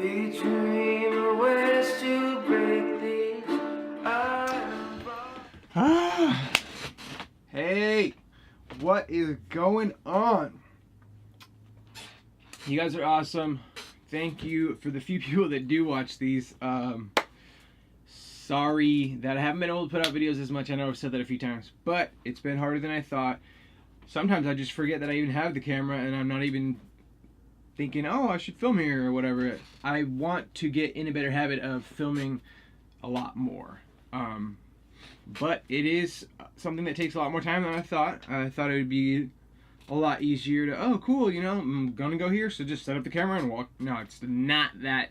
We dream of ways to break these iron bonds. Hey, what is going on? You guys are awesome. Thank you for the few people that do watch these. Sorry that I haven't been able to put out videos as much. I know I've said that a few times, but it's been harder than I thought. Sometimes I just forget that I even have the camera and I'm not even thinking, oh, I should film here or whatever. I want to get in a better habit of filming a lot more. But it is something that takes a lot more time than I thought. I thought it would be a lot easier to, oh, cool, you know, I'm gonna go here, so just set up the camera and walk. No, it's not that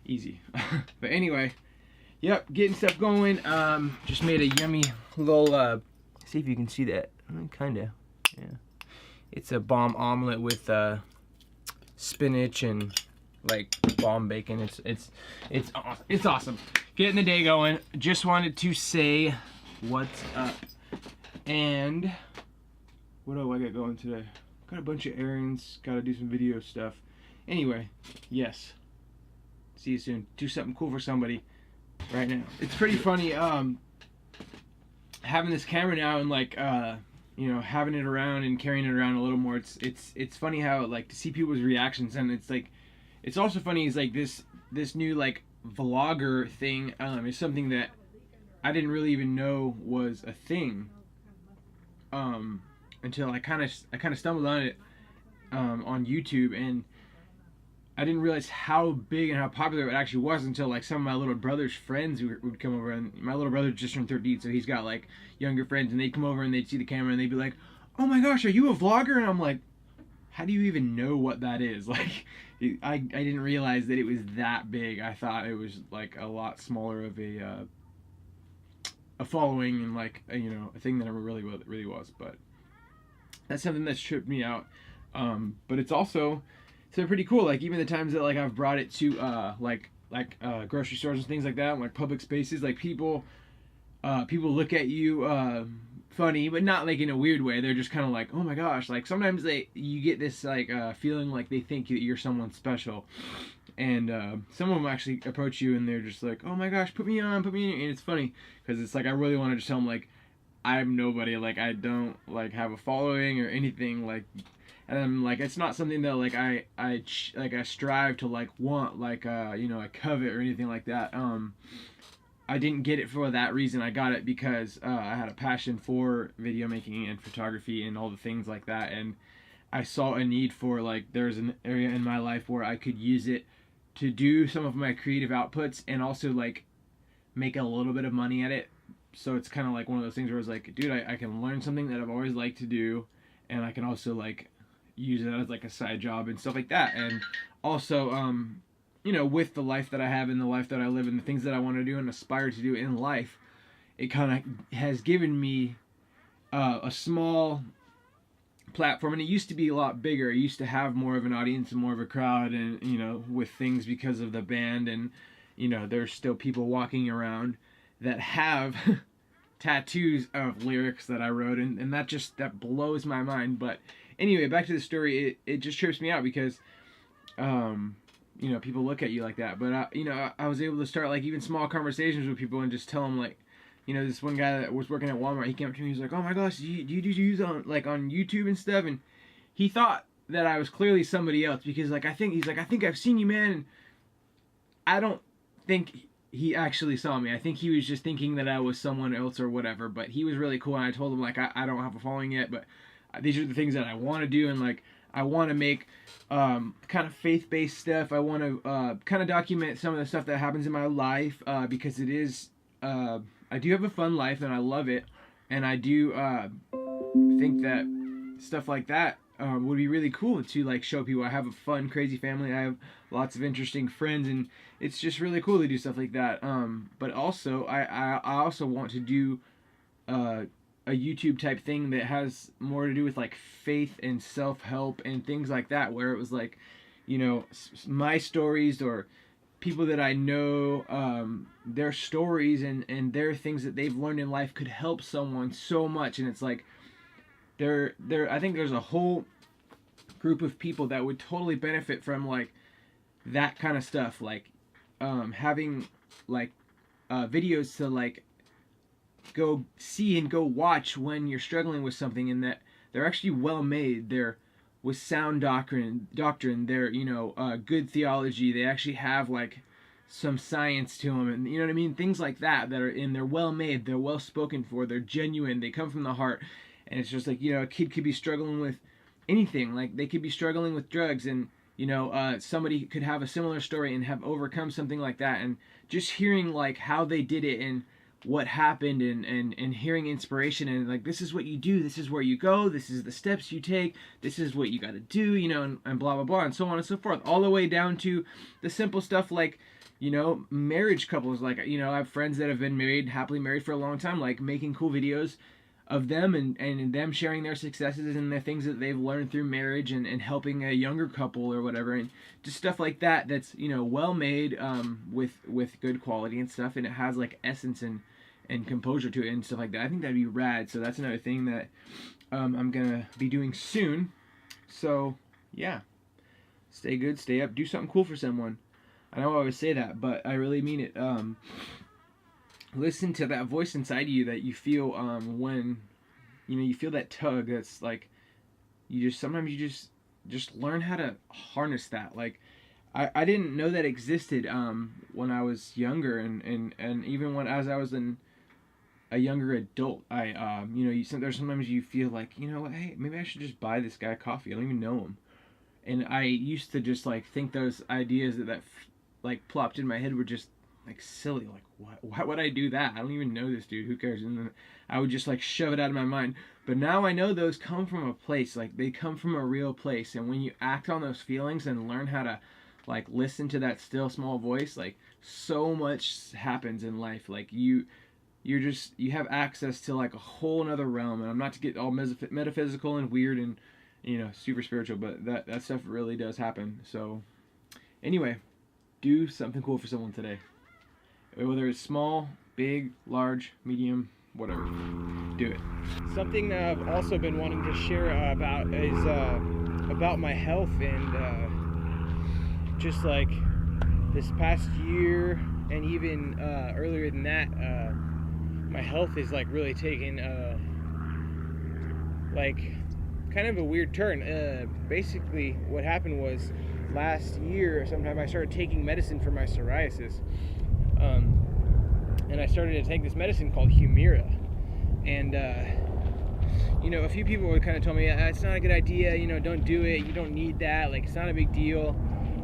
easy. But anyway, yep, getting stuff going. Just made a yummy little, see if you can see that. Kinda, yeah. It's a bomb omelet with spinach and like bomb bacon. It's awesome. Getting the day going. Just wanted to say what's up. And what do I got going today? Got a bunch of errands. Got to do some video stuff. Anyway, yes. See you soon. Do something cool for somebody right now. It's pretty funny having this camera now and like you know, having it around and carrying it around a little more. It's funny how like to see people's reactions, and it's like it's also funny is like this new like vlogger thing is something that I didn't really even know was a thing until I kind of stumbled on it on YouTube, and I didn't realize how big and how popular it actually was until like some of my little brother's friends would come over. And my little brother just turned 13, so he's got like younger friends, and they'd come over and they'd see the camera and they'd be like, oh my gosh, are you a vlogger? And I'm like, how do you even know what that is? Like, I didn't realize that it was that big. I thought it was like a lot smaller of a following and like you know, a thing that it really was. But that's something that's tripped me out. But it's also pretty cool. Like even the times that like I've brought it to grocery stores and things like that, and like public spaces, like people look at you funny, but not like in a weird way. They're just kind of like, oh my gosh. Like sometimes you get this like feeling like they think that you're someone special, and some of them actually approach you and they're just like, oh my gosh, put me on, and it's funny because it's like I really want to just tell them like I'm nobody, like I don't like have a following or anything, like. And like it's not something that like I strive to like want, like you know, I covet or anything like that. I didn't get it for that reason. I got it because I had a passion for video making and photography and all the things like that, and I saw a need for like there's an area in my life where I could use it to do some of my creative outputs and also like make a little bit of money at it. So it's kind of like one of those things where it's like, dude, I can learn something that I've always liked to do, and I can also like use it as like a side job and stuff like that. And also you know, with the life that I have and the life that I live and the things that I want to do and aspire to do in life, it kind of has given me a small platform. And it used to be a lot bigger. I used to have more of an audience and more of a crowd, and you know, with things because of the band, and you know, there's still people walking around that have tattoos of lyrics that I wrote, and that blows my mind. But anyway, back to the story. It just trips me out because you know, people look at you like that. But you know, I was able to start like even small conversations with people and just tell them like, you know, this one guy that was working at Walmart, he came up to me, he was like, oh my gosh, do you do use on like on YouTube and stuff? And he thought that I was clearly somebody else because like I think I've seen you, man. And I don't think he actually saw me. I think he was just thinking that I was someone else or whatever. But he was really cool, and I told him like I don't have a following yet, but these are the things that I want to do, and like I want to make kind of faith-based stuff. I want to kind of document some of the stuff that happens in my life because it is I do have a fun life and I love it, and I do think that stuff like that would be really cool to like show people. I have a fun, crazy family. I have lots of interesting friends, and it's just really cool to do stuff like that. But also, I also want to do a YouTube type thing that has more to do with like faith and self-help and things like that, where it was like, you know, my stories or people that I know, their stories and their things that they've learned in life could help someone so much. And it's like I think there's a whole group of people that would totally benefit from like that kind of stuff, like having like videos to like go see and go watch when you're struggling with something, and that they're actually well made. They're with sound doctrine. They're, you know, good theology. They actually have like some science to them, and you know what I mean. Things like that that are in. They're well made. They're well spoken for. They're genuine. They come from the heart, and it's just like, you know, a kid could be struggling with anything. Like they could be struggling with drugs, and you know, somebody could have a similar story and have overcome something like that, and just hearing like how they did it and what happened, and hearing inspiration, and like, this is what you do, this is where you go, this is the steps you take, this is what you got to do, you know, and blah blah blah, and so on and so forth, all the way down to the simple stuff like, you know, marriage couples. Like, you know, I have friends that have been married, happily married for a long time, like making cool videos of them, and them sharing their successes and the things that they've learned through marriage, and helping a younger couple or whatever, and just stuff like that that's, you know, well made, with good quality and stuff, and it has like essence and composure to it and stuff like that. I think that'd be rad. So that's another thing that I'm gonna be doing soon. So yeah, stay good, stay up, do something cool for someone. I know I always say that, but I really mean it. Listen to that voice inside you that you feel when, you know, you feel that tug. That's like, you just sometimes you just learn how to harness that. Like, I didn't know that existed when I was younger, and even when as I was a younger adult, I you know, there's sometimes you feel like, you know, hey, maybe I should just buy this guy coffee. I don't even know him. And I used to just like think those ideas that like plopped in my head were just like silly. Like, why would I do that? I don't even know this dude. Who cares? And then I would just like shove it out of my mind. But now I know those come from a place. Like, they come from a real place. And when you act on those feelings and learn how to like listen to that still small voice, like, so much happens in life. Like, you have access to like a whole another realm. And I'm not to get all metaphysical and weird and, you know, super spiritual, but that stuff really does happen. So anyway, do something cool for someone today. Whether it's small, big, large, medium, whatever. Do it. Something that I've also been wanting to share about is about my health, and just like this past year, and even earlier than that, my health is like really taking like kind of a weird turn. Basically what happened was, last year sometime I started taking medicine for my psoriasis, and I started to take this medicine called Humira, and you know, a few people would kind of tell me, it's not a good idea, you know, don't do it, you don't need that, like, it's not a big deal.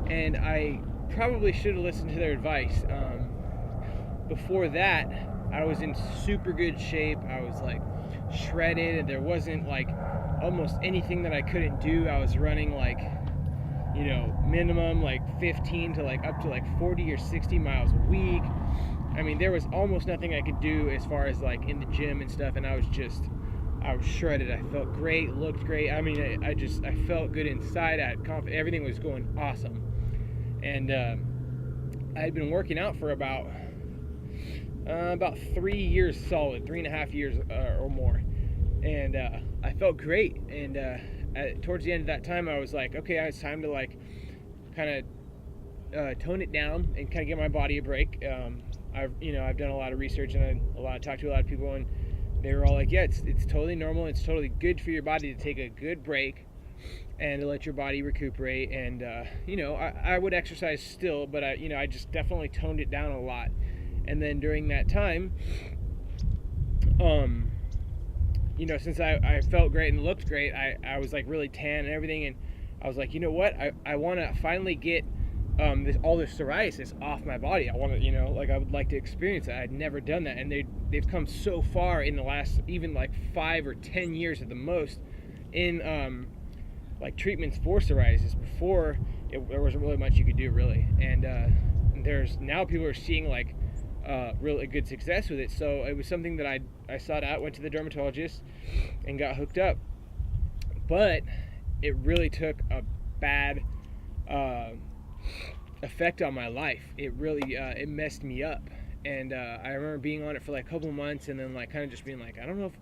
And I probably should have listened to their advice. Before that, I was in super good shape. I was like shredded, and there wasn't like almost anything that I couldn't do. I was running like, you know, minimum like 15 to like up to like 40 or 60 miles a week. I mean, there was almost nothing I could do as far as like in the gym and stuff, and I was shredded. I felt great, looked great. I mean, I felt good inside. I had confidence. Everything was going awesome. And I had been working out for about 3 years solid, 3.5 years or more. And I felt great. And towards the end of that time, I was like, okay, it's time to like kind of tone it down and kind of give my body a break. I've done a lot of research, and talked to a lot of people, and they were all like, yeah, it's totally normal. It's totally good for your body to take a good break and to let your body recuperate. And I would exercise still, but I just definitely toned it down a lot. And then during that time, since I felt great and looked great, I was like really tan and everything, and I was like, you know what, I want to finally get all this psoriasis off my body. I want to, I would like to experience it. I'd never done that, and they've come so far in the last even like 5 or 10 years at the most in like treatments for psoriasis. Before, there wasn't really much you could do, really, and there's now people are seeing like really good success with it. So it was something that I sought out, went to the dermatologist, and got hooked up. But it really took a bad effect on my life. It really it messed me up. And I remember being on it for like a couple of months, and then like kind of just being like, I don't know if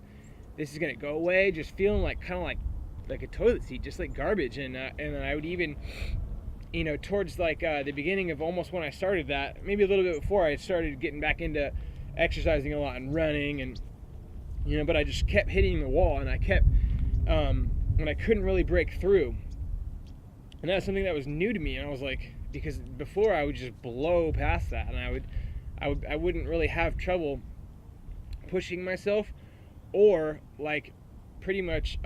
this is gonna go away. Just feeling like kind of like a toilet seat, just like garbage. And then I would even you know, towards like the beginning of almost when I started that, maybe a little bit before, I started getting back into exercising a lot and running, and you know, but I just kept hitting the wall, and I kept and I couldn't really break through. And that's something that was new to me, and I was like, because before I would just blow past that, and I wouldn't really have trouble pushing myself, or like pretty much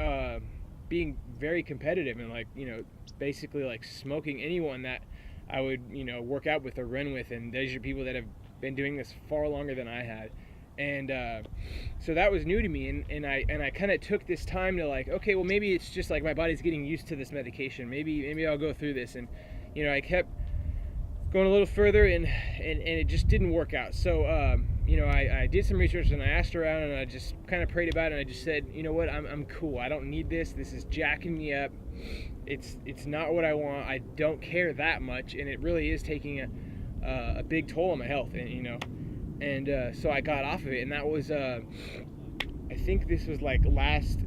being very competitive, and like, you know, basically like smoking anyone that I would, you know, work out with or run with. And these are people that have been doing this far longer than I had. And so that was new to me, and I kind of took this time to like, okay, well, maybe it's just like my body's getting used to this medication. Maybe I'll go through this. And you know, I kept going a little further, and it just didn't work out. So you know, I did some research, and I asked around, and I just kind of prayed about it, and I just said, you know what, I'm cool. I don't need this. This is jacking me up. It's not what I want. I don't care that much, and it really is taking a big toll on my health, and you know. And so I got off of it, and that was I think this was like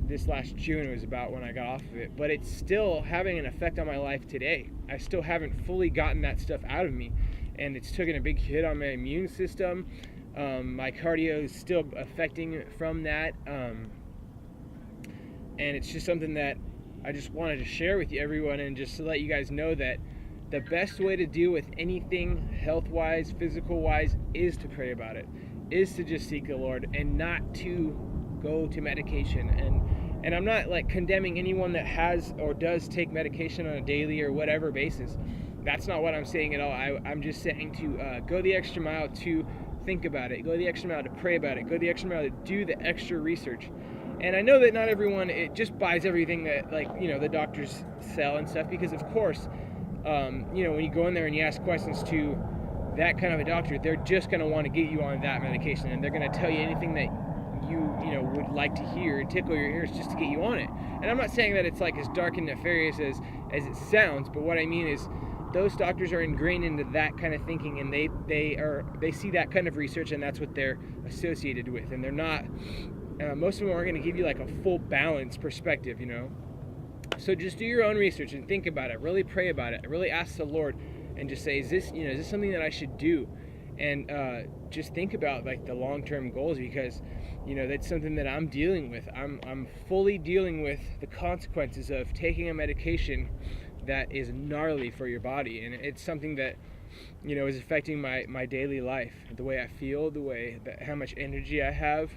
this last June was about when I got off of it. But it's still having an effect on my life today. I still haven't fully gotten that stuff out of me, and it's taken a big hit on my immune system. My cardio is still affecting from that, and it's just something that I just wanted to share with you, everyone, and just to let you guys know that the best way to deal with anything health-wise, physical-wise, is to pray about it, is to just seek the Lord, and not to go to medication. And I'm not like condemning anyone that has or does take medication on a daily or whatever basis. That's not what I'm saying at all. I'm just saying to go the extra mile to think about it, go the extra mile to pray about it, go the extra mile to do the extra research. And I know that not everyone, it just buys everything that, like, you know, the doctors sell and stuff, because of course, you know, when you go in there and you ask questions to that kind of a doctor, they're just going to want to get you on that medication, and they're going to tell you anything that you know would like to hear and tickle your ears just to get you on it. And I'm not saying that it's like as dark and nefarious as it sounds, but what I mean is those doctors are ingrained into that kind of thinking, and they see that kind of research, and that's what they're associated with, and they're not most of them aren't going to give you like a full balanced perspective, you know. So just do your own research and think about it, really pray about it, really ask the Lord, and just say, is this something that I should do? And just think about like the long-term goals, because you know that's something that I'm dealing with. I'm fully dealing with the consequences of taking a medication that is gnarly for your body, and it's something that, you know, is affecting my daily life, the way I feel, the way that how much energy I have,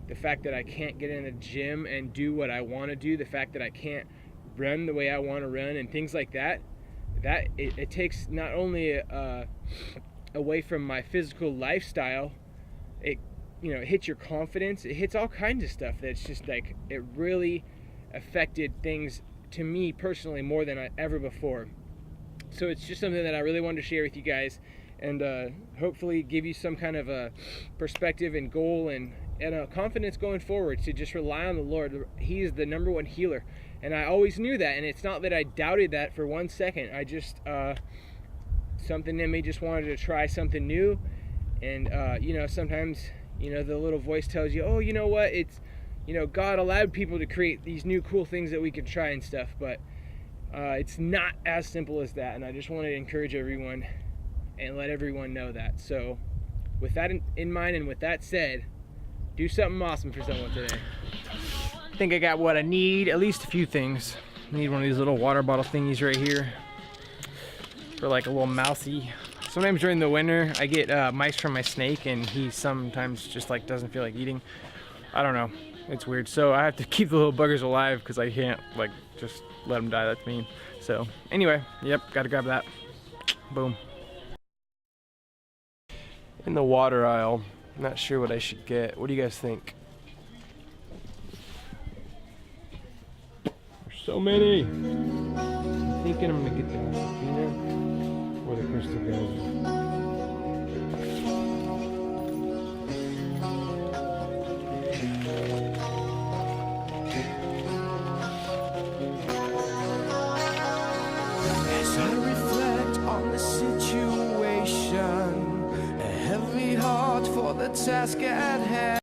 the fact that I can't get in a gym and do what I want to do, the fact that I can't run the way I want to run, and things like that. That it takes not only away from my physical lifestyle, it, you know, it hits your confidence, it hits all kinds of stuff that's just like, it really affected things to me personally more than ever before. So it's just something that I really wanted to share with you guys, and hopefully give you some kind of a perspective and goal and a confidence going forward to just rely on the Lord. He is the number one healer, and I always knew that, and it's not that I doubted that for 1 second. I just something in me just wanted to try something new. And you know, sometimes, you know, the little voice tells you, oh, you know what, it's, you know, God allowed people to create these new cool things that we could try and stuff, but it's not as simple as that. And I just wanted to encourage everyone and let everyone know that. So with that in mind, and with that said, do something awesome for someone today. I think I got what I need, at least a few things. I need one of these little water bottle thingies right here for like a little mousey. Sometimes during the winter, I get mice from my snake, and he sometimes just like doesn't feel like eating. I don't know, it's weird. So I have to keep the little buggers alive because I can't like just let them die. That's mean. So anyway, yep, gotta grab that. Boom. In the water aisle, not sure what I should get. What do you guys think? There's so many. I'm thinking I'm gonna get the Beamon or the crystal geyser. As I reflect on the situation, a heavy heart for the task at hand.